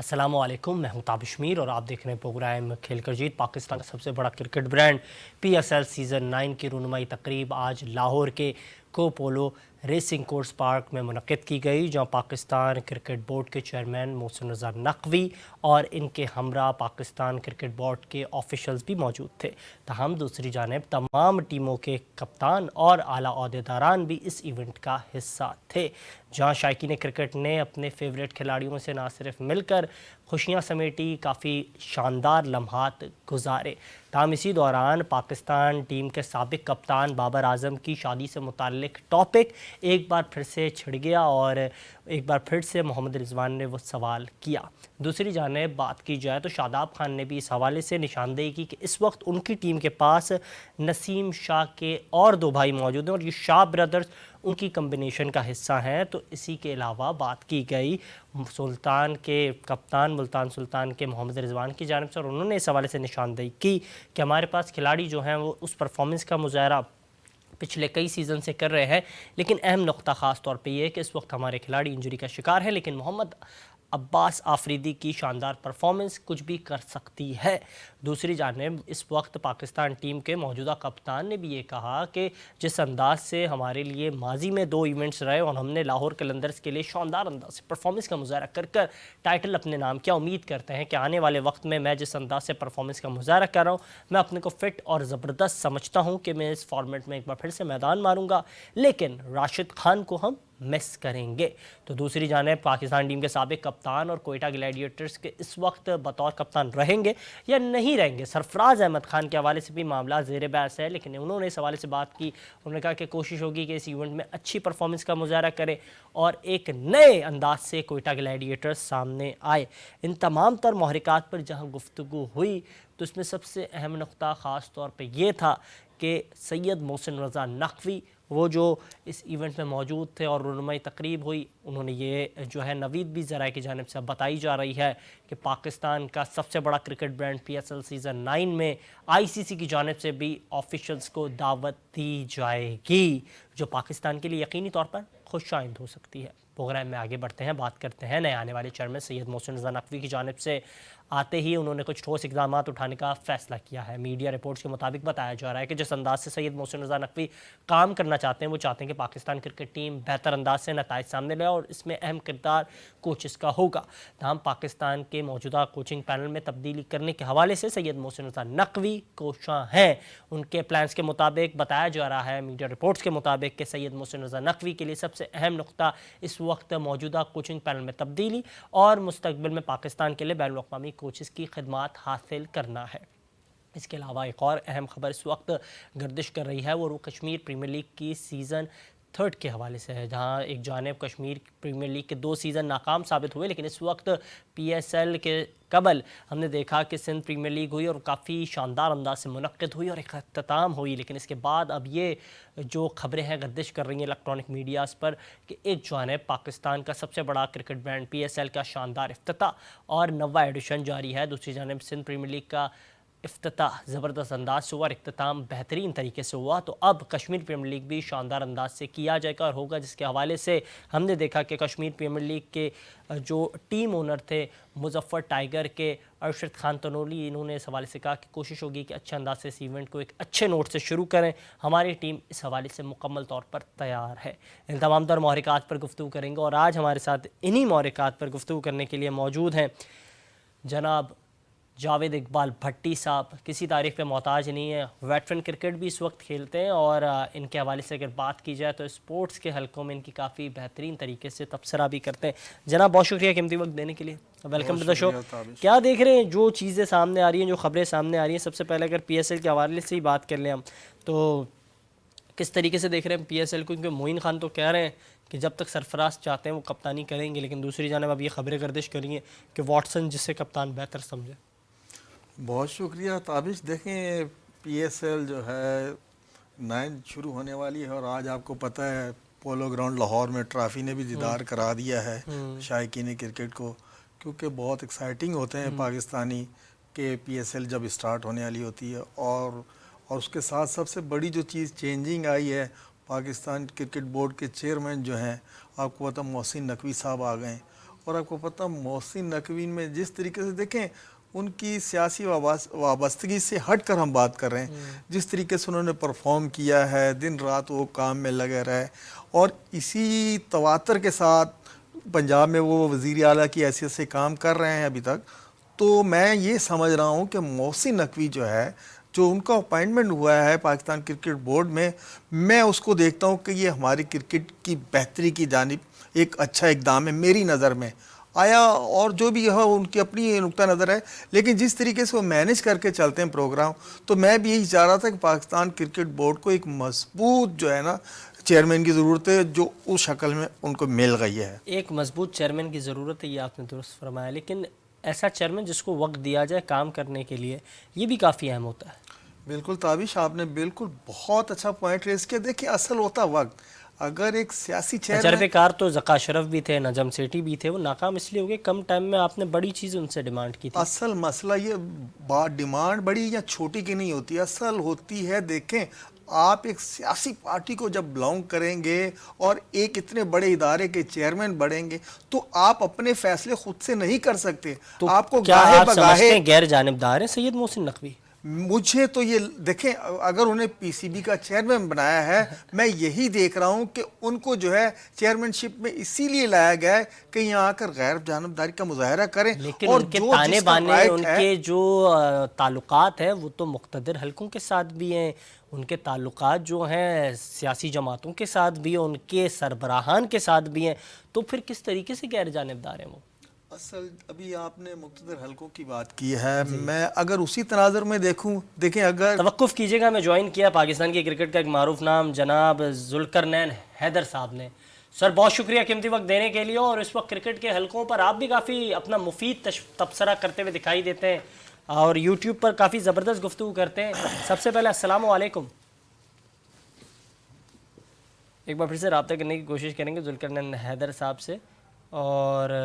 अस्सलामुअलैकुम, मैं हूं ताबिश मीर और आप देख रहे हैं प्रोग्राम खेल कर जीत। पाकिस्तान का सबसे बड़ा क्रिकेट ब्रांड PSL सीज़न 9 की रुनमाई तकरीब आज लाहौर के कोपोलो रेसिंग कोर्स पार्क में मुनक़्क़िद की गई, जहां पाकिस्तान क्रिकेट बोर्ड के चेयरमैन मोहसिन रज़ा नकवी और इनके हमरा पाकिस्तान क्रिकेट बोर्ड के ऑफिशल्स भी मौजूद थे। तमाम दूसरी जानिब तमाम टीमों के कप्तान और आला ओहदेदारान भी इस इवेंट का हिस्सा थे, जहां शायकीन क्रिकेट ने अपने फेवरेट खिलाड़ियों से ना सिर्फ मिलकर खुशियां समेटी, काफ़ी शानदार लम्हात गुजारे। ताहम इसी दौरान पाकिस्तान टीम के साबिक कप्तान बाबर आजम की शादी से मुताल्लिक टॉपिक एक बार फिर से छिड़ गया और एक बार फिर से मोहम्मद रिजवान ने वो सवाल किया। दूसरी जानिब बात की जाए तो शादाब खान ने भी इस हवाले से निशानदेही की कि इस वक्त उनकी टीम के पास नसीम शाह के और दो भाई मौजूद हैं और ये शाह ब्रदर्स उनकी कम्बिनेशन का हिस्सा हैं। तो इसी के अलावा बात की गई सुल्तान के कप्तान मुल्तान सुल्तान के मोहम्मद रिजवान की जानिब से और उन्होंने इस हवाले से निशानदेही की कि हमारे पास खिलाड़ी जो हैं वो उस परफॉर्मेंस का मुजाहरा पिछले कई सीज़न से कर रहे हैं, लेकिन अहम नुक्ता ख़ास तौर पे ये है कि इस वक्त हमारे खिलाड़ी इंजरी का शिकार है, लेकिन मोहम्मद अब्बास आफरीदी की शानदार परफॉर्मेंस कुछ भी कर सकती है। दूसरी जानिब इस वक्त पाकिस्तान टीम के मौजूदा कप्तान ने भी ये कहा कि जिस अंदाज से हमारे लिए माजी में 2 इवेंट्स रहे और हमने लाहौर कलंदर्स के लिए शानदार अंदाज से परफॉर्मेंस का मुजाहरा कर कर टाइटल अपने नाम किया, उम्मीद करते हैं कि आने वाले वक्त में मैं जिस अंदाज से परफॉर्मेंस का मुजाहरा कर रहा हूँ, मैं अपने को फिट और ज़बरदस्त समझता हूँ कि मैं इस फॉर्मेट में एक बार फिर से मैदान मारूंगा, लेकिन राशिद खान को हम मिस करेंगे। तो दूसरी जानिब पाकिस्तान टीम के साबिक कप्तान और कोयटा ग्लैडिएटर्स के इस वक्त बतौर कप्तान रहेंगे या नहीं रहेंगे, सरफराज अहमद खान के हवाले से भी मामला ज़ेर बहस है, लेकिन उन्होंने इस हवाले से बात की। उन्होंने कहा कि कोशिश होगी कि इस इवेंट में अच्छी परफॉर्मेंस का मुजाहरा करें और एक नए अंदाज से कोयटा ग्लैडिएटर्स सामने आए। इन तमाम तर महरिकात पर जहाँ गुफ्तगू हुई तो इसमें सबसे अहम नुक्ता ख़ास तौर पर यह था कि सैयद मोहसिन रज़ा नकवी वो जो इस इवेंट में मौजूद थे और रुनमाई तकरीब हुई, उन्होंने ये जो है नवीद भी ज़राए की जानिब से बताई जा रही है कि पाकिस्तान का सबसे बड़ा क्रिकेट ब्रांड PSL सीज़न 9 में ICC की जानिब से भी ऑफिशल्स को दावत दी जाएगी, जो पाकिस्तान के लिए यकीनी तौर पर खुशाइंद हो सकती है। प्रोग्राम में आगे बढ़ते हैं, बात करते हैं नए आने वाले चेयरमैन सैयद मोहसिन रज़ा नकवी की जानिब से। आते ही उन्होंने कुछ ठोस इक़दाम उठाने का फ़ैसला किया है। मीडिया रिपोर्ट्स के मुताबिक बताया जा रहा है कि जिस अंदाज से सैयद मोहसिन रज़ा नकवी काम करना चाहते हैं, वो चाहते हैं कि पाकिस्तान क्रिकेट टीम बेहतर अंदाज से नताइज सामने लाए और इसमें अहम किरदार कोचेस का होगा। तमाम पाकिस्तान के मौजूदा कोचिंग पैनल में तब्दीली करने के हवाले से सैयद मोहसिन रज़ा नकवी कोशां हैं। उनके प्लान्स के मुताबिक बताया जा रहा है, मीडिया रिपोर्ट्स के मुताबिक, कि सैयद मोहसिन रज़ा नकवी के लिए सबसे अहम नुक्ता इस वक्त मौजूदा कोचिंग पैनल में तब्दीली और मुस्तकबिल में पाकिस्तान के लिए बैनुल अक़वामी कोचेस की खिदमात हासिल करना है। इसके अलावा एक और अहम खबर इस वक्त गर्दिश कर रही है, वो कश्मीर प्रीमियर लीग की सीज़न 3 के हवाले से है, जहां एक जानिब कश्मीर प्रीमियर लीग के 2 सीज़न नाकाम साबित हुए, लेकिन इस वक्त PSL के कबल हमने देखा कि सिंध प्रीमियर लीग हुई और काफ़ी शानदार अंदाज से मुनक़्क़िद हुई और एक अख्ताम हुई। लेकिन इसके बाद अब ये जो खबरें हैं गर्दिश कर रही हैं इलेक्ट्रॉनिक मीडियाज़ पर कि एक जानिब पाकिस्तान का सबसे बड़ा क्रिकेट ब्रांड PSL का शानदार इफ्तिताह और 9वां एडिशन जारी है, दूसरी जानिब सिंध प्रीमियर लीग का इफ्तिताह ज़बरदस्त अंदाज से हुआ और इख्तिताम बेहतरीन तरीके से हुआ। तो अब कश्मीर प्रीमियर लीग भी शानदार अंदाज से किया जाएगा और होगा, जिसके हवाले से हमने देखा कि कश्मीर प्रीमियर लीग के जो टीम ओनर थे मुजफ्फर टाइगर के अरशद खान तनोली, इन्होंने इस हवाले से कहा कि कोशिश होगी कि अच्छे अंदाज से इस इवेंट को एक अच्छे नोट से शुरू करें। हमारी टीम इस हवाले से मुकम्मल तौर पर तैयार है। इन तमाम तर महरिकात पर गुफ्तगू करेंगे और आज हमारे साथ इन्हीं महरिकात पर गुफ्तगू करने के लिए मौजूद हैं जनाब जावेद इकबाल भट्टी साहब। किसी तारीफ़ पे मोहताज नहीं है, वेटरन क्रिकेट भी इस वक्त खेलते हैं और इनके हवाले से अगर बात की जाए तो स्पोर्ट्स के हलकों में इनकी काफ़ी बेहतरीन तरीके से तबसरा भी करते हैं। जनाब बहुत शुक्रिया कीमती वक्त देने के लिए, वेलकम टू द शो। क्या देख रहे हैं जो चीज़ें सामने आ रही हैं, जो खबरें सामने आ रही हैं? सबसे पहले अगर PSL के हवाले से ही बात कर लें हम, तो किस तरीके से देख रहे हैं PSL को? क्योंकि मोइन खान तो कह रहे हैं कि जब तक सरफराज चाहते हैं वो कप्तानी करेंगे, लेकिन दूसरी जानिब अब ये खबरें गर्दिश करेंगे कि वाटसन जिससे कप्तान बेहतर समझे। बहुत शुक्रिया ताबिश। देखें, PSL जो है 9 शुरू होने वाली है और आज आपको पता है पोलो ग्राउंड लाहौर में ट्रॉफ़ी ने भी दीदार करा दिया है शायकीन क्रिकेट को, क्योंकि बहुत एक्साइटिंग होते हैं पाकिस्तानी के PSL जब स्टार्ट होने वाली होती है। और उसके साथ सबसे बड़ी जो चीज़ चेंजिंग आई है, पाकिस्तान क्रिकेट बोर्ड के चेयरमैन जो हैं, आपको पता मोहसिन नकवी साहब आ गए और आपको पता मोहसिन नकवी में जिस तरीके से देखें, उनकी सियासी वाबस्तगी से हट कर हम बात कर रहे हैं, जिस तरीके से उन्होंने परफॉर्म किया है, दिन रात वो काम में लगे रहे, और इसी तवातर के साथ पंजाब में वो वज़ीर आला की हैसियत से काम कर रहे हैं अभी तक। तो मैं ये समझ रहा हूँ कि मोहसिन नकवी जो है, जो उनका अपॉइंटमेंट हुआ है पाकिस्तान क्रिकेट बोर्ड में, मैं उसको देखता हूँ कि ये हमारी क्रिकेट की बेहतरी की जानिब एक अच्छा इकदाम है मेरी नज़र में आया। और जो भी है उनकी अपनी नुक्ता नज़र है, लेकिन जिस तरीके से वो मैनेज करके चलते हैं प्रोग्राम, तो मैं भी यही चाह रहा था कि पाकिस्तान क्रिकेट बोर्ड को एक मजबूत जो है ना चेयरमैन की ज़रूरत है, जो उस शक्ल में उनको मिल गई है। एक मजबूत चेयरमैन की ज़रूरत है, ये आपने दुरुस्त फरमाया, लेकिन ऐसा चेयरमैन जिसको वक्त दिया जाए काम करने के लिए, ये भी काफ़ी अहम होता है। बिल्कुल ताबिश, आपने बिल्कुल बहुत अच्छा पॉइंट रेस किया। देखिए असल होता वक्त, अगर एक सियासी चेयरमैन, तजर्बेकार तो ज़का अशरफ भी थे, नजम सेठी भी थे, वो नाकाम इसलिए हो गए, कम टाइम में आपने बड़ी चीज़ उनसे डिमांड की थी। असल मसला ये बात डिमांड बड़ी या छोटी की नहीं होती, असल होती है, देखें आप एक सियासी पार्टी को जब बिलोंग करेंगे और एक इतने बड़े इदारे के चेयरमैन बढ़ेंगे, तो आप अपने फैसले खुद से नहीं कर सकते। तो आपको क्या गाहे आप समझते बगाहे, हैं गैर जानिबदार हैं सैयद मोहसिन नकवी? मुझे तो ये देखें, अगर उन्हें पीसीबी का चेयरमैन बनाया है, मैं यही देख रहा हूं कि उनको जो है चेयरमैनशिप में इसीलिए लाया गया है कि यहाँ आकर गैर जानबदारी का मुजाहरा करें। लेकिन और उनके जो ताने जिसका बाने, राइट उनके जो ताल्लुकात हैं वो तो मुख्तदिर हलकों के साथ भी हैं, उनके ताल्लुकात जो हैं सियासी जमातों के साथ भी हैं, उनके सरबराहान के साथ भी हैं, तो फिर किस तरीके से गैर जानिबदार हैं वो? असल अभी आपने मुख्तदिर हलकों की बात की है, मैं अगर उसी तनाजर में देखूं, देखें अगर तवक्कुफ़ कीजिएगा, मैं ज्वाइन किया पाकिस्तान की क्रिकेट का एक मारूफ नाम जनाब जुल्करनैन हैदर साहब ने। सर बहुत शुक्रिया कीमती वक्त देने के लिए, और इस वक्त क्रिकेट के हलकों पर आप भी काफ़ी अपना मुफीद तबसरा करते हुए दिखाई देते हैं और यूट्यूब पर काफ़ी ज़बरदस्त गुफ्तगू करते हैं। सबसे पहले अस्सलाम वालेकुम, एक बार फिर से रब्ता करने की कोशिश करेंगे जुल्करनैन हैदर साहब से और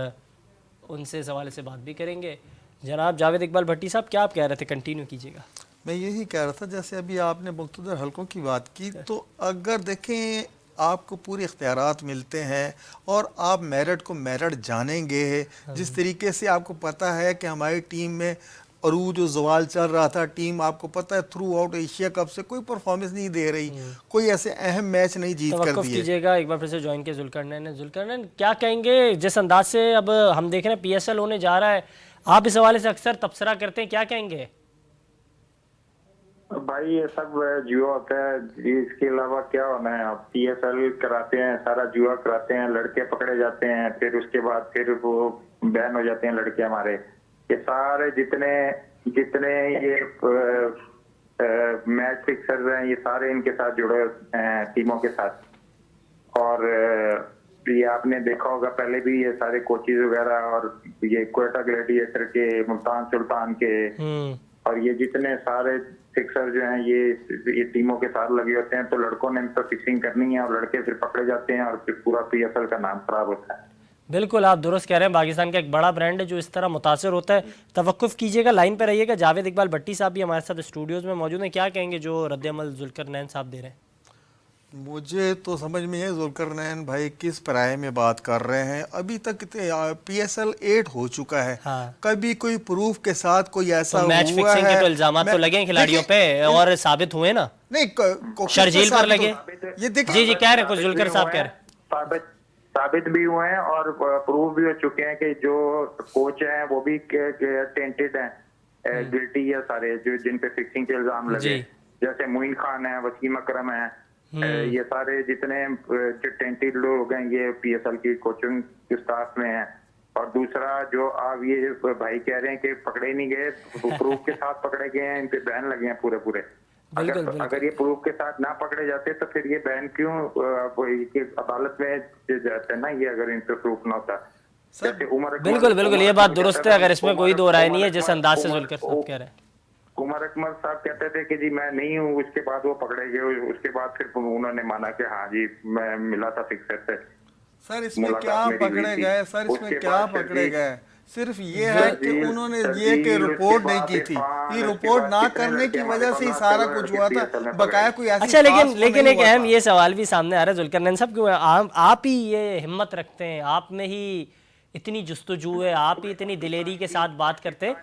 उनसे इस हवाले से बात भी करेंगे। जनाब जावेद इकबाल भट्टी साहब, क्या आप कह रहे थे, कंटिन्यू कीजिएगा। मैं यही कह रहा था, जैसे अभी आपने मुख्तदिर हलकों की बात की, तो अगर देखें आपको पूरे इख्तियारात मिलते हैं और आप मेरिट को मेरिट जानेंगे, जिस तरीके से आपको पता है कि हमारी टीम में अरूज जो जवाल चल रहा था, टीम आपको पता है थ्रू आउट एशिया कप से कोई परफॉर्मेंस नहीं दे रही, कोई ऐसे अहम मैच नहीं जीत कर तवक्कुफ़ दिए। कीजिएगा, एक बार फिर से ज्वाइन किया जुल्करनैन। जुल्करनैन क्या कहेंगे, जिस अंदाज से अब हम देख रहे हैं पीएसएल होने जा रहा है, आप इस हवाले से अक्सर तबसरा करते हैं, क्या कहेंगे? भाई ये सब जुआ होता है, इसके अलावा क्या होना है। आप पीएसएल कराते हैं, सारा जुआ कराते हैं, लड़के पकड़े जाते हैं, फिर उसके बाद फिर वो बैन हो जाते हैं लड़के हमारे। ये सारे जितने जितने ये मैच फिक्सर्स हैं, ये सारे इनके साथ जुड़े हैं टीमों के साथ। और ये आपने देखा होगा पहले भी, ये सारे कोचेज वगैरह और ये क्वेटा ग्लैडिएटर के, मुल्तान सुल्तान के, और ये जितने सारे फिक्सर जो हैं ये टीमों के साथ लगे होते हैं। तो लड़कों ने तो फिक्सिंग करनी है और लड़के फिर पकड़े जाते हैं और फिर पूरा पीएसएल का नाम खराब होता है। बिल्कुल आप दुरुस्त कह रहे हैं, पाकिस्तान का एक बड़ा ब्रांड है जो इस तरह मुतासर होता है। तवक्कुफ़ कीजिएगा, लाइन पर रहिएगा। जावेद इकबाल भट्टी साहब भी हमारे साथ स्टूडियोज़ में मौजूद हैं, क्या कहेंगे जो रद्द-ए-अमल जुल्करनैन साहब दे रहे हैं? मुझे तो समझ में है जुल्करनैन भाई किस पराये में बात कर रहे हैं। अभी तक पीएसएल 8 हो चुका है, हाँ। कभी कोई प्रूफ के साथ कोई ऐसा तो मैच हुआ फिक्सिंग है, के तो इल्जाम तो लगे हैं खिलाड़ियों पे और साबित हुए ना, नहीं शर्जील पर लगे। ये देखिए, जी जी कह रहे कुछ जुल्कर साहब कह रहे साबित भी हुए हैं और प्रूफ भी हो चुके हैं कि जो कोच हैं वो भी टेंटेड हैं, गिल्टी है सारे जो जिन पे फिक्सिंग के इल्जाम लगे, जैसे मोइन खान है, वसीम अकरम है, ये सारे जितने जो टेंटेड लोग हैं ये पीएसएल की कोचिंग स्टाफ में हैं। और दूसरा जो आप ये भाई कह रहे हैं कि पकड़े नहीं गए, प्रूफ के साथ पकड़े गए हैं, इन पे बैन लगे हैं पूरे। अगर ये प्रूफ के साथ ना पकड़े जाते तो फिर ये बैन क्यों अदालत में जाते ना, ये अगर इन पे प्रूफ ना होता। बिल्कुल ये बात दुरुस्त है, अगर इसमें कोई दो राय नहीं है जिस अंदाज से जुल्कर साहब कह रहे हैं। उमर अकमल साहब कहते थे कि जी मैं नहीं हूँ, उसके बाद वो पकड़े गए, उसके बाद फिर उन्होंने माना कि हाँ जी मैं मिला था फिक्सर से। सर इसमें क्या पकड़े गए, सर इसमें क्या पकड़े गए, सिर्फ ये है कि उन्होंने ये कि रिपोर्ट नहीं की थी, ये रिपोर्ट ना करने की वजह से ही सारा कुछ हुआ था, बकाया कोई ऐसी। अच्छा लेकिन एक अहम ये सवाल भी सामने आ रहा है जुल्करनैन साहब, क्यों आप ही ये हिम्मत रखते हैं, आप में ही इतनी जुस्तजू है, आप ही इतनी दिलेरी के साथ बात करते हैं।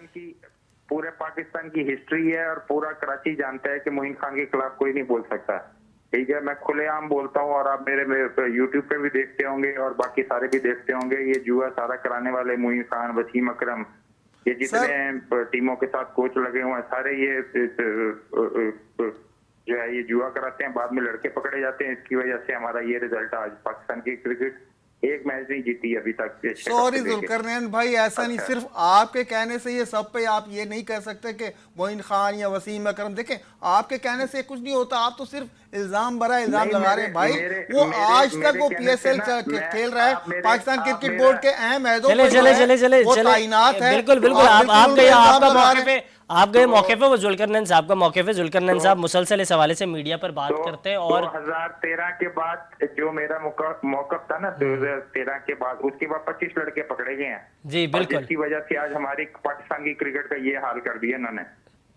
पूरे पाकिस्तान की हिस्ट्री है और पूरा कराची जानता है कि मोइन खान के खिलाफ कोई नहीं बोल सकता। ठीक है, मैं खुलेआम बोलता हूँ और आप मेरे यूट्यूब पे भी देखते होंगे और बाकी सारे भी देखते होंगे। ये जुआ सारा कराने वाले मोइन खान, वसीम अकरम, ये जितने टीमों के साथ कोच लगे हुए हैं सारे ये जो है ये जुआ कराते हैं, बाद में लड़के पकड़े जाते हैं। इसकी वजह से हमारा ये रिजल्ट आज पाकिस्तान की क्रिकेट एक मैच नहीं जीती अभी तक। सॉरी जुल्करनैन भाई, ऐसा नहीं, सिर्फ आपके कहने से ये सब पे आप ये नहीं कह सकते कि मोइन खान या वसीम अकरम, देखें आपके कहने से कुछ नहीं होता, आप तो सिर्फ इल्जाम भरा इल्जाम लगा रहे हैं भाई। वो आज तक वो PSL खेल रहा है, पाकिस्तान क्रिकेट बोर्ड के अहम है, तैनात है। बिल्कुल बिल्कुल, आप गए आपका मौके पे, आप गए मौके पे, वो जुल्करनैन साहब का मौके पे, जुल्करनैन साहब मुसलसल इस हवाले से मीडिया पर बात करते हैं। और 2013 के बाद जो मेरा मौकफ था ना, 2013 के बाद, उसके बाद 25 लड़के पकड़े गए हैं जी बिल्कुल, जिसकी वजह से आज हमारी पाकिस्तान की क्रिकेट का ये हाल कर दिया इन्होंने।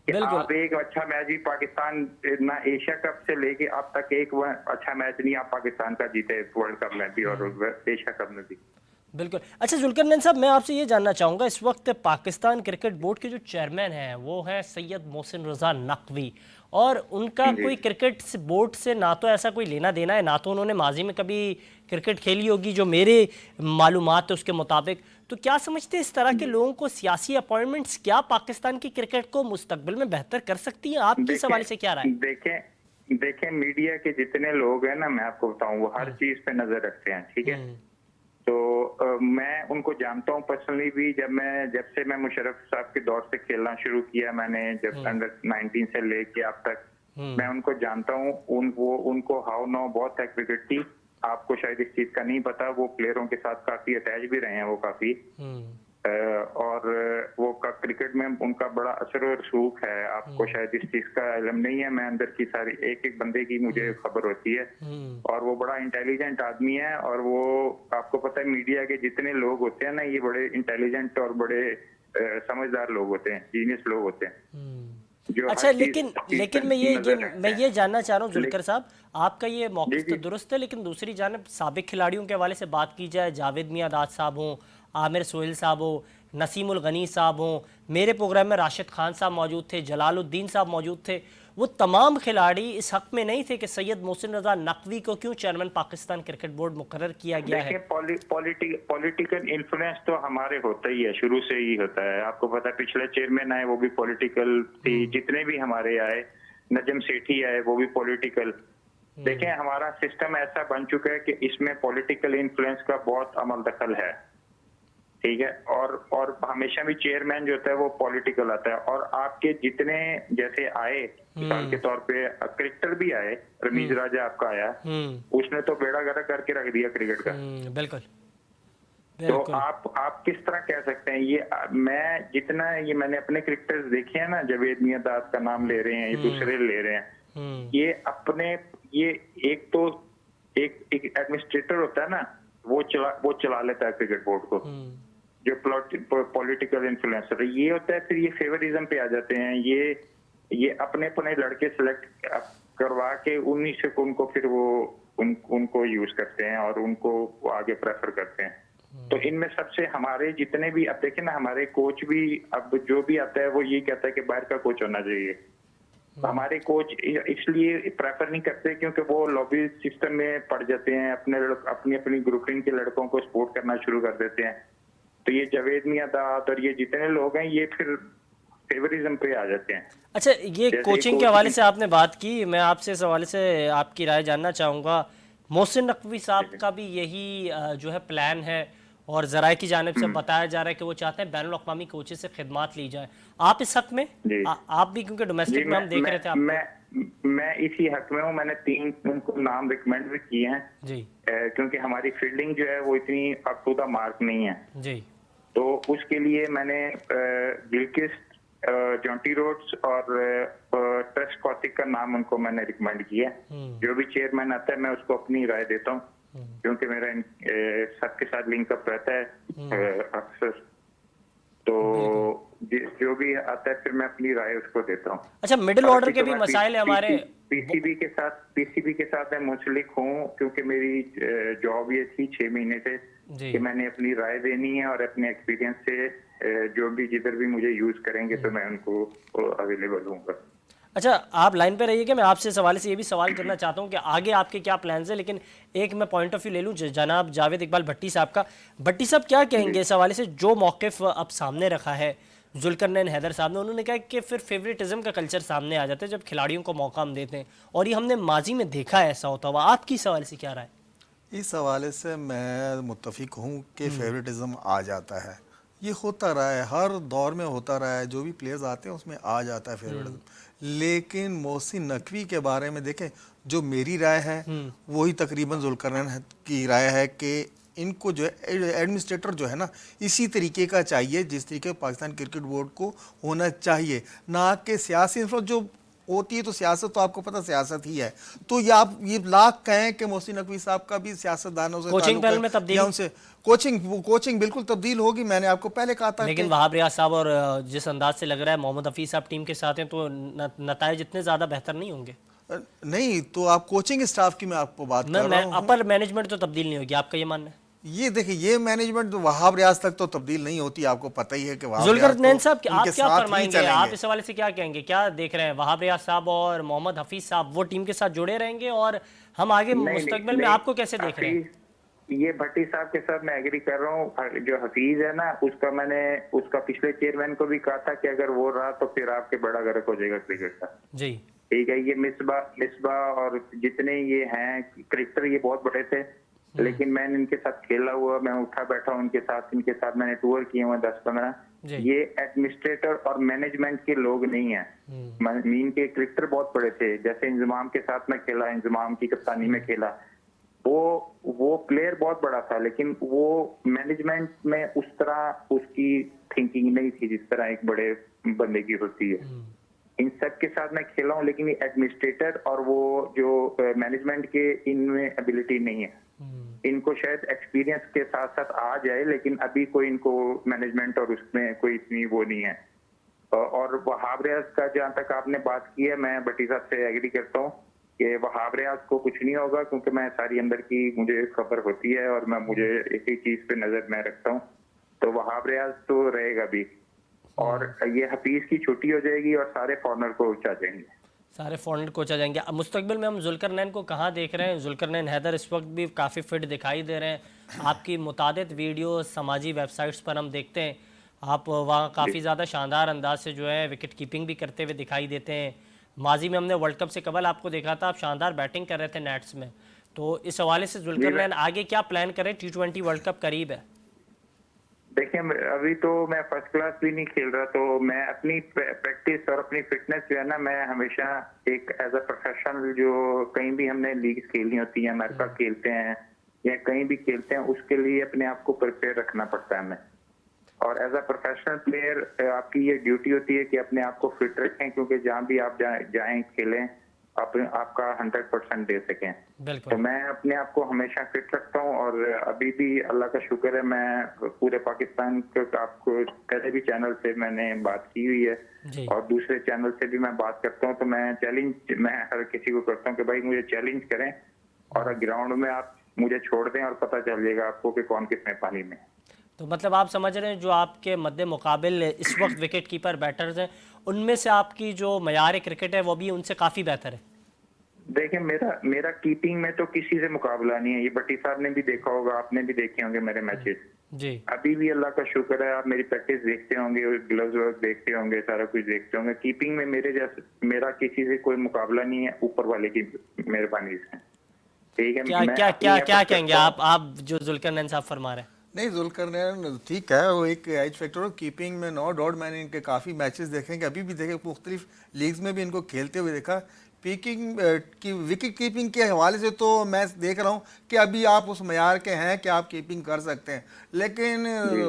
आप एक अच्छा मैच भी पाकिस्तान ना एशिया कप से लेके अब तक एक अच्छा मैच नहीं आप पाकिस्तान का जीते, वर्ल्ड कप में भी और एशिया कप में भी। बिल्कुल। अच्छा जुल्करनैन साहब, मैं आपसे ये जानना चाहूँगा, इस वक्त पाकिस्तान क्रिकेट बोर्ड के जो चेयरमैन हैं वो हैं सैयद मोहसिन रजा नकवी, और उनका कोई क्रिकेट बोर्ड से ना तो ऐसा कोई लेना देना है, ना तो उन्होंने माजी में कभी क्रिकेट खेली होगी जो मेरे मालूमात है उसके मुताबिक। तो क्या समझते हैं इस तरह के लोगों को सियासी अपॉइंटमेंट्स क्या पाकिस्तान की क्रिकेट को मुस्तकबिल में बेहतर कर सकती हैं? आपकी इस हवाले से क्या राय? देखें मीडिया के जितने लोग हैं ना, मैं आपको बताऊं, वो हर चीज पे नजर रखते हैं। ठीक है, तो मैं उनको जानता हूं पर्सनली भी। जब से मैं मुशर्रफ साहब के दौर से खेलना शुरू किया, मैंने जब अंडर 19 से लेके अब तक मैं उनको जानता हूं। उनको हाउ नाउ बहुत है क्रिकेट की। आपको शायद इस चीज का नहीं पता, वो प्लेयरों के साथ काफी अटैच भी रहे हैं वो काफी, और वो क्रिकेट में उनका बड़ा असर और रसूख है। आपको शायद इस चीज का इल्म नहीं है, मैं अंदर की सारी एक एक बंदे की मुझे खबर होती है। और वो बड़ा इंटेलिजेंट आदमी है, और वो आपको पता है मीडिया के जितने लोग होते हैं ना, ये बड़े इंटेलिजेंट और बड़े समझदार लोग होते हैं, जीनियस लोग होते हैं। अच्छा, लेकिन मैं ये जानना चाह रहा हूँ जुल्कर साहब, आपका ये मौक़िफ़ तो दुरुस्त है, लेकिन दूसरी जानिब साबिक खिलाड़ियों के हवाले से बात की जाए, जावेद मियां दाद साहब हों, आमिर सोहेल साहब हो, नसीमुल गनी साहब हों, मेरे प्रोग्राम में राशिद खान साहब मौजूद थे, जलालुद्दीन साहब मौजूद थे, वो तमाम खिलाड़ी इस हक में नहीं थे कि सैयद मोहसिन रजा नकवी को क्यों चेयरमैन पाकिस्तान क्रिकेट बोर्ड मुकर्रर किया गया है। पॉलिटिकल इन्फ्लुएंस तो हमारे होता ही है, शुरू से ही होता है। आपको पता है पिछले चेयरमैन आए वो भी पॉलिटिकल थी, जितने भी हमारे आए, नजम सेठी आए वो भी पॉलिटिकल। देखें हमारा सिस्टम ऐसा बन चुका है कि इसमें पॉलिटिकल इन्फ्लुएंस का बहुत अमल दखल है। ठीक है, और हमेशा भी चेयरमैन जो होता है वो पॉलिटिकल आता है। और आपके जितने जैसे आए, मिसाल के तौर पे क्रिकेटर भी आए, रमीज राजा आपका आया, उसने तो बेड़ा गर्क करके रख दिया क्रिकेट का। बिल्कुल। तो आप किस तरह कह सकते हैं? ये मैंने अपने क्रिकेटर्स देखे हैं ना, जावेद मियां दाद का नाम ले रहे हैं, ये दूसरे ले रहे हैं, ये एक एडमिनिस्ट्रेटर होता है ना, वो चला लेता है क्रिकेट बोर्ड को, जो पॉलिटिकल इन्फ्लुएंसर ये होता है। फिर ये फेवरिज्म पे आ जाते हैं, ये अपने लड़के सिलेक्ट करवा के उन्हीं से उनको फिर वो उनको यूज करते हैं और उनको आगे प्रेफर करते हैं। तो इनमें सबसे हमारे जितने भी, अब देखें ना, हमारे कोच भी अब जो भी आता है वो ये कहता है कि बाहर का कोच होना चाहिए। हमारे कोच इसलिए प्रेफर नहीं करते क्योंकि वो लॉबी सिस्टम में पड़ जाते हैं, अपनी ग्रुपिंग के लड़कों को सपोर्ट करना शुरू कर देते हैं। तो ये जावेद मियां दाद और ये जितने लोग हैं ये फिर फेवरिज्म पे आ जाते हैं। अच्छा, ये कोचिंग के हवाले से आपने बात की, मैं आपसे इस हवाले से आपकी राय जानना चाहूँगा। मोहसिन नकवी साहब का भी यही जो है प्लान है, और ज़राए की जानिब से बताया जा रहा है कि वो चाहते हैं बैनुल अक़वामी कोचेस से खिदमात ली जाए। आप इस हक में, आप भी, क्योंकि डोमेस्टिक में हम देख रहे थे मैं इसी हक में हूँ। मैंने 3 उनको नाम रिकमेंड भी किए हैं जी, क्योंकि हमारी फील्डिंग जो है वो इतनी अप टू द मार्क नहीं है जी। तो उसके लिए मैंने गिलक्रिस्ट, जॉन्टी रोड्स और ट्रेस कौतिक का नाम उनको मैंने रिकमेंड किया। जो भी चेयरमैन आता है मैं उसको अपनी राय देता हूँ, क्योंकि मेरा सबके साथ लिंकअप रहता है अक्सर। तो जो भी आता है फिर मैं अपनी राय उसको देता हूँ। अच्छा, मिडिल ऑर्डर के भी मसाइल है हमारे। पीसीबी के साथ मैं मुंसलिक हूँ, क्योंकि मेरी जॉब ये थी 6 महीने से जी। कि मैंने अपनी राय देनी है और अपने एक्सपीरियंस से जो भी जिधर भी मुझे यूज करेंगे तो मैं उनको अवेलेबल हूँ। अच्छा, आप लाइन पे रहिए कि मैं आपसे इस हवाले से ये भी सवाल करना चाहता हूँ कि आगे आपके क्या प्लान्स हैं, लेकिन एक मैं पॉइंट ऑफ व्यू ले लूँ जनाब जावेद इकबाल भट्टी साहब का। भट्टी साहब क्या कहेंगे इस हवाले से, जो मौक़िफ़ अब सामने रखा है जुल्करनैन हैदर साहब ने? उन्होंने कहा कि फिर फेवरेटिज्म का कल्चर सामने आ जाता है जब खिलाड़ियों को मौका हम देते हैं, और ये हमने माजी में देखा है ऐसा होता हुआ। आपकी इस हवाले से क्या राय? इस हवाले से मैं मुत्तफिक हूँ कि फेवरेटिज्म आ जाता है। ये होता रहा है, हर दौर में होता रहा है, जो भी प्लेयर्स आते हैं उसमें आ जाता है फेवरेटिज्म। लेकिन मोहसिन नकवी के बारे में देखें, जो मेरी राय है वही तकरीबन जुल्करनैन की राय है कि इनको जो है एडमिनिस्ट्रेटर जो है ना, इसी तरीके का चाहिए जिस तरीके पाकिस्तान क्रिकेट बोर्ड को होना चाहिए, ना कि सियासी इन्फ्लुएंस जो होती है। तो सियासत तो आपको पता सियासत ही है। तो ये आप ये लाख कहें कि मोहसिन नकवी साहब का भी सियासतदानों से कोचिंग ताल्लुक पैनल है में तब्दीली? या उनसे कोचिंग बिल्कुल तब्दील होगी। मैंने आपको पहले कहा था लेकिन कि वहाब रियाज साहब और जिस अंदाज से लग रहा है मोहम्मद हफीज साहब टीम के साथ हैं, तो नताइज इतने ज़्यादा बेहतर नहीं होंगे। नहीं, तो आप कोचिंग स्टाफ की मैं आपको बात कर रहा हूँ। अपर मैनेजमेंट तो तब्दील नहीं होगी, आपका ये मानना है? ये देखिए, ये मैनेजमेंट तो वहाब रियाज तक तो तब्दील नहीं होती। आपको पता ही है कि वहाब रियाज जुल्करनैन तो साहब आप उनके क्या साथ ही फरमाएंगे, चलेंगे। आप इस हवाले से क्या कहेंगे, क्या देख रहे हैं? वहाब रियाज साहब और मोहम्मद हफीज साहब वो टीम के साथ जुड़े रहेंगे, और हम आगे नहीं मुस्तकबिल में नहीं, आपको कैसे देख रहे हैं? ये भट्टी साहब के साथ मैं एग्री कर रहा हूँ। जो हफीज है ना, उसका मैंने उसका पिछले चेयरमैन को भी कहा था कि अगर वो रहा तो फिर आपके बड़ा गर्क हो जाएगा क्रिकेट का। जी ठीक है, ये मिसबा और जितने ये हैं क्रिकेटर, ये बहुत बड़े थे, लेकिन मैंने इनके साथ खेला हुआ, मैं उठा बैठा हूँ इनके साथ मैंने टूर किए हुए 10-15। जी। ये एडमिनिस्ट्रेटर और मैनेजमेंट के लोग नहीं है। मीन के क्रिकेटर बहुत बड़े थे, जैसे इंजमाम के साथ मैं खेला, इंजमाम की कप्तानी में खेला, वो प्लेयर बहुत बड़ा था, लेकिन वो मैनेजमेंट में उस तरह उसकी थिंकिंग नहीं थी जिस तरह एक बड़े बंदे की होती है। इन सब के साथ मैं खेला हूँ, लेकिन एडमिनिस्ट्रेटर और वो जो मैनेजमेंट के इनमें एबिलिटी नहीं है। इनको शायद एक्सपीरियंस के साथ साथ आ जाए, लेकिन अभी कोई इनको मैनेजमेंट और उसमें कोई इतनी वो नहीं है। और वहाब रियाज का जहाँ तक आपने बात की है, मैं भट्टी साहब से एग्री करता हूँ कि वहाब रियाज को कुछ नहीं होगा, क्योंकि मैं सारी अंदर की मुझे खबर होती है और मुझे एक ही चीज पे नजर मैं रखता हूँ। तो वहाब रियाज तो रहेगा भी, और ये हफीज की छुट्टी हो जाएगी और सारे फॉरनर कोच आ जाएंगे। सारे फॉरनर कोच आ जाएंगे। अब मुस्तकबिल में हम जुल्करनैन को कहाँ देख रहे हैं? जुल्करनैन हैदर इस वक्त भी काफ़ी फिट दिखाई दे रहे हैं। आपकी मुतादिद वीडियो समाजी वेबसाइट्स पर हम देखते हैं, आप वहाँ काफ़ी ज़्यादा शानदार अंदाज से जो है विकेट कीपिंग भी करते हुए दिखाई देते हैं। माजी में हमने वर्ल्ड कप से कबल आपको देखा था, आप शानदार बैटिंग कर रहे थे नेट्स में। तो इस हवाले से जुल्करनैन आगे क्या प्लान करें? T20 वर्ल्ड कप करीब है। देखिए, अभी तो मैं फर्स्ट क्लास भी नहीं खेल रहा, तो मैं अपनी प्रैक्टिस और अपनी फिटनेस जो है ना, मैं हमेशा एक एज अ प्रोफेशनल, जो कहीं भी हमने लीग खेलनी होती है, अमेरिका खेलते हैं या कहीं भी खेलते हैं, उसके लिए अपने आप को प्रिपेयर रखना पड़ता है हमें। और एज अ प्रोफेशनल प्लेयर आपकी ये ड्यूटी होती है कि अपने आप को फिट रखें, क्योंकि जहाँ भी आप जाएं खेलें, आपका 100% दे सकें। तो मैं अपने आप को हमेशा फिट रखता हूँ, और अभी भी अल्लाह का शुक्र है, मैं पूरे पाकिस्तान के, आपको पहले भी चैनल से मैंने बात की हुई है और दूसरे चैनल से भी मैं बात करता हूँ। तो मैं हर किसी को करता हूँ कि भाई मुझे चैलेंज करें, और ग्राउंड में आप मुझे छोड़ दें और पता चल जाएगा आपको कि कौन कितने पानी में। तो मतलब आप समझ रहे हैं जो आपके मद्दे मुकाबिल इस वक्त विकेट कीपर बैटर्स हैं, उनमें से आपकी जो मयार क्रिकेट है वो भी उनसे काफ़ी बेहतर है? देखिए, मेरा कीपिंग में तो किसी से मुकाबला नहीं है। ये भट्टी साहब ने भी देखा होगा, आपने भी देखे होंगे मेरे मैचेस। जी। अभी भी अल्लाह का शुक्र है, आप मेरी प्रैक्टिस देखते होंगे, ग्लव्स वर्क देखते होंगे, सारा कुछ देखते होंगे। कीपिंग में मेरा किसी से कोई मुकाबला नहीं है, ऊपर वाले की मेहरबानी से। ठीक है। क्या कहेंगे आप जो जुल्करनैन साहब फरमा रहे हैं? नहीं, जुल्करनैन ठीक है, वो एक एज फैक्टर हो कीपिंग में, नो डाउट। मैंने इनके काफ़ी मैचेस देखेंगे, अभी भी देखे, मुख्तलिफ लीग्स में भी इनको खेलते हुए देखा। पिकिंग की विकेट कीपिंग के हवाले से तो मैं देख रहा हूँ कि अभी आप उस मयार के हैं कि आप कीपिंग कर सकते हैं, लेकिन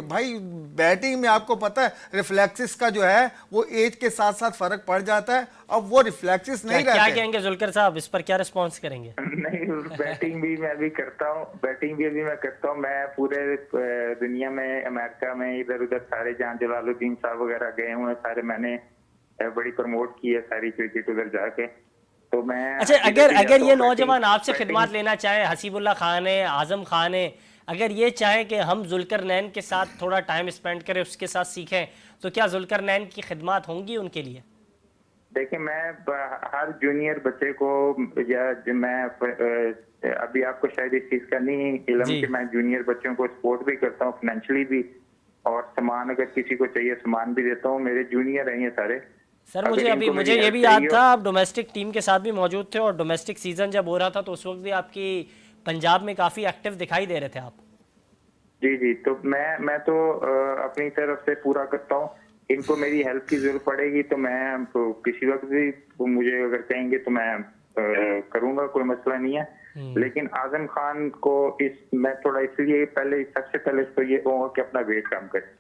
भाई बैटिंग में आपको पता है रिफ्लेक्सिस का जो है वो एज के साथ साथ फ़र्क पड़ जाता है। अब वो रिफ्लेक्सिस नहीं रहते। क्या कहेंगे जुल्कर साहब, इस पर क्या रिस्पॉन्स करेंगे? नहीं, बैटिंग भी मैं अभी करता हूँ, मैं पूरे दुनिया में, अमेरिका में, इधर उधर सारे, जहाँ जलालुद्दीन साहब वगैरह गए हुए सारे, मैंने बड़ी प्रमोट की है सारी क्रिकेट उधर जाके। तो मैं अच्छा, अगर ये नौजवान आपसे खिदमत लेना चाहे, हसीबुल्ला खान है, आजम खान है, अगर ये चाहें कि हम जुल्करनैन के साथ थोड़ा टाइम स्पेंड करें, उसके साथ सीखें, तो क्या जुल्करनैन की खिदमत होंगी उनके लिए? देखिए, मैं हर जूनियर बच्चे को, या मैं अभी आपको शायद इस चीज का नहीं इल्म जी। कि मैं जूनियर बच्चों को सपोर्ट भी करता हूँ फाइनेंशियली भी, और सामान अगर किसी को चाहिए सामान भी देता हूँ। मेरे जूनियर हैं ये सारे। सर अगर मुझे इनको मुझे मेरी ये हेल्प भी याद चाहिए था, आप डोमेस्टिक टीम के साथ भी मौजूद थे, और डोमेस्टिक सीजन जब हो रहा था तो उस वक्त भी आपकी पंजाब में काफ़ी एक्टिव दिखाई दे रहे थे आप। जी जी, तो मैं तो अपनी तरफ से पूरा करता हूँ। इनको मेरी हेल्प की जरूरत पड़ेगी तो मैं तो किसी वक्त भी मुझे अगर कहेंगे तो मैं करूंगा, कोई मसला नहीं है। लेकिन आजम खान को मैं थोड़ा इसलिए सबसे पहले इसको ये कहूँगा कि अपना वेट कम करे,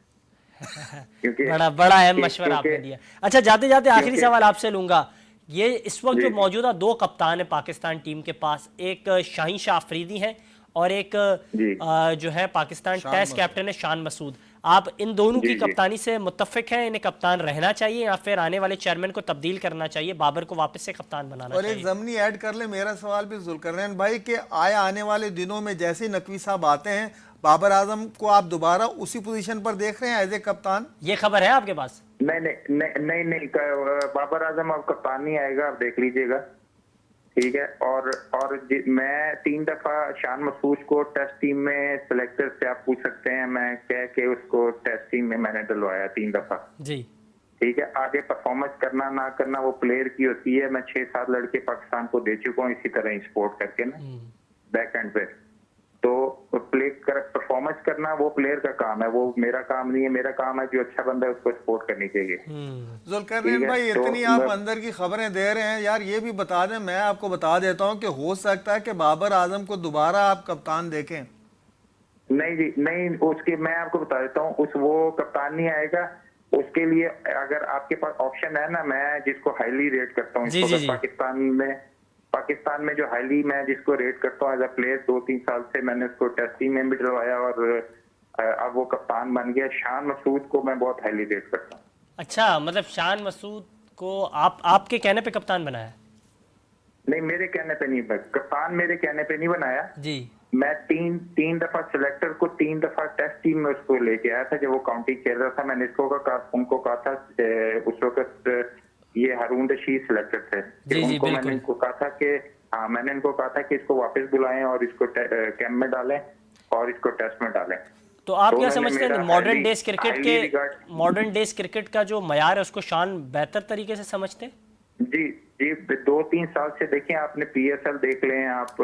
क्योंकि बड़ा अहम मशवरा आपने दिया। अच्छा, जाते जाते आखिरी क्योंकि सवाल आपसे लूंगा। ये इस वक्त जी जो मौजूदा दो कप्तान है पाकिस्तान टीम के पास, एक शाहीन शाह अफरीदी हैं और एक जी जो है पाकिस्तान शान टेस्ट मसूद। कैप्टन है शान मसूद। आप इन दोनों की जी जी। कप्तानी से मुत्तफिक हैं? इन्हें कप्तान रहना चाहिए या फिर आने वाले चेयरमैन को तब्दील करना चाहिए, बाबर को वापस से कप्तान बनाना और एक चाहिए? जमनी ऐड कर ले मेरा सवाल भी जुल्करनैन भाई के आने वाले दिनों में जैसे ही नकवी साहब आते हैं, बाबर आजम को आप दोबारा उसी पोजीशन पर देख रहे हैं एज ए कप्तान? ये खबर है आपके पास? नहीं नहीं नहीं नहीं नहीं, बाबर आजम अब कप्तान नहीं आएगा, आप देख लीजिएगा, ठीक है। मैं 3 दफा शान मसूद को टेस्ट टीम में सिलेक्टर से आप पूछ सकते हैं, मैं कह के उसको टेस्ट टीम में मैंने डलवाया 3 दफा, जी। ठीक है। आगे परफॉर्मेंस करना ना करना वो प्लेयर की होती है। मैं 6-7 लड़के पाकिस्तान को दे चुका हूँ इसी तरह ही सपोर्ट करके ना, बैक एंड पे। तो प्ले कर परफॉर्मेंस करना वो प्लेयर का काम है, वो मेरा काम नहीं है। मेरा काम है जो अच्छा बंदा है उसको सपोर्ट करनी चाहिए। जुल्करनैन ठीक है, भाई, तो इतनी आप अंदर की खबरें दे रहे हैं यार, ये भी बता दें, मैं आपको बता देता हूं कि हो सकता है कि बाबर आजम को दोबारा आप कप्तान देखें। नहीं जी नहीं, उसके मैं आपको बता देता हूँ, वो कप्तान नहीं आएगा। उसके लिए अगर आपके पास ऑप्शन है ना, मैं जिसको हाईली रेट करता हूँ जी, जी, जी। पाकिस्तान में जो हाईली मैं जिसको रेट करता हूँ एज अ प्लेयर, 2-3 साल से मैंने उसको टेस्ट टीम में भी डलवाया और अब वो कप्तान बन गया। शान मसूद को मैं बहुत हाईली रेट करता हूँ। अच्छा, मतलब शान मसूद को आपके कहने पे कप्तान बनाया? नहीं, मेरे कहने पे नहीं, कप्तान मेरे कहने पे नहीं बनाया जी। मैं। तीन दफा सिलेक्टर को 3 दफा टेस्ट टीम में उसको लेके आया था जब वो काउंटी खेल रहा था। मैंने उनको कहा था उस वक्त ये हारून रशीद सिलेक्टर थे, जी, जी, उनको मैंने बिल्कुल। इनको कहा था कि मैंने इनको कहा था कि इसको वापस बुलाएं और इसको कैंप में डालें और इसको टेस्ट में डालें। तो आप क्या उन्होंने समझते हैं मेरा मॉडर्न highly डेज क्रिकेट का जो मयार है उसको शान बेहतर तरीके से समझते हैं? जी जी, 2-3 साल से देखें आपने, PSL देख लें आप,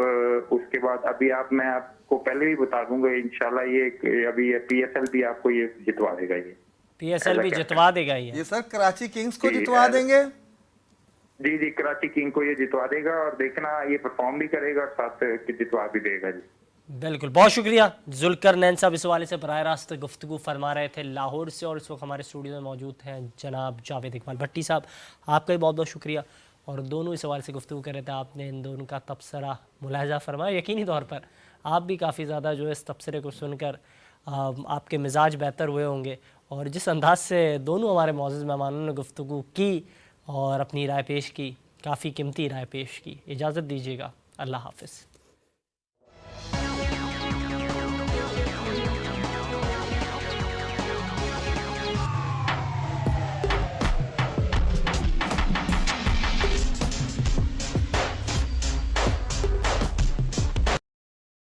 उसके बाद अभी मैं आपको पहले भी बता दूंगा इंशाल्लाह, ये अभी PSL भी आपको ये जितवा देगा। ये PSL भी जितवा देगा ये? ये सर कराची किंग्स को जी, जितवा देंगे? जी जी, कराची किंग को ये जितवा देगा और देखना ये परफॉर्म भी करेगा और साथ जितवा भी देगा जी। बिल्कुल, बहुत शुक्रिया। जुल्करनैन साहब इस हवाले से बराह रास्त गुफ्तगू फरमा रहे थे लाहौर से, और इस वक्त हमारे स्टूडियो में मौजूद हैं जनाब जावेद इकबाल भट्टी साहब। आपका भी बहुत बहुत शुक्रिया। और दोनों इस हवाले से गुफ्तगू कर रहे थे, आपने इन दोनों का तबसरा मुलाहिजा फरमाया। यकीनी तौर पर आप भी काफ़ी ज़्यादा जो है इस तबसरे को सुनकर आपके मिजाज बेहतर हुए होंगे, और जिस अंदाज से दोनों हमारे मौजूद मेहमानों ने गुफ्तगू की और अपनी राय पेश की, काफ़ी कीमती राय पेश की। इजाज़त दीजिएगा, अल्लाह हाफ़िज़।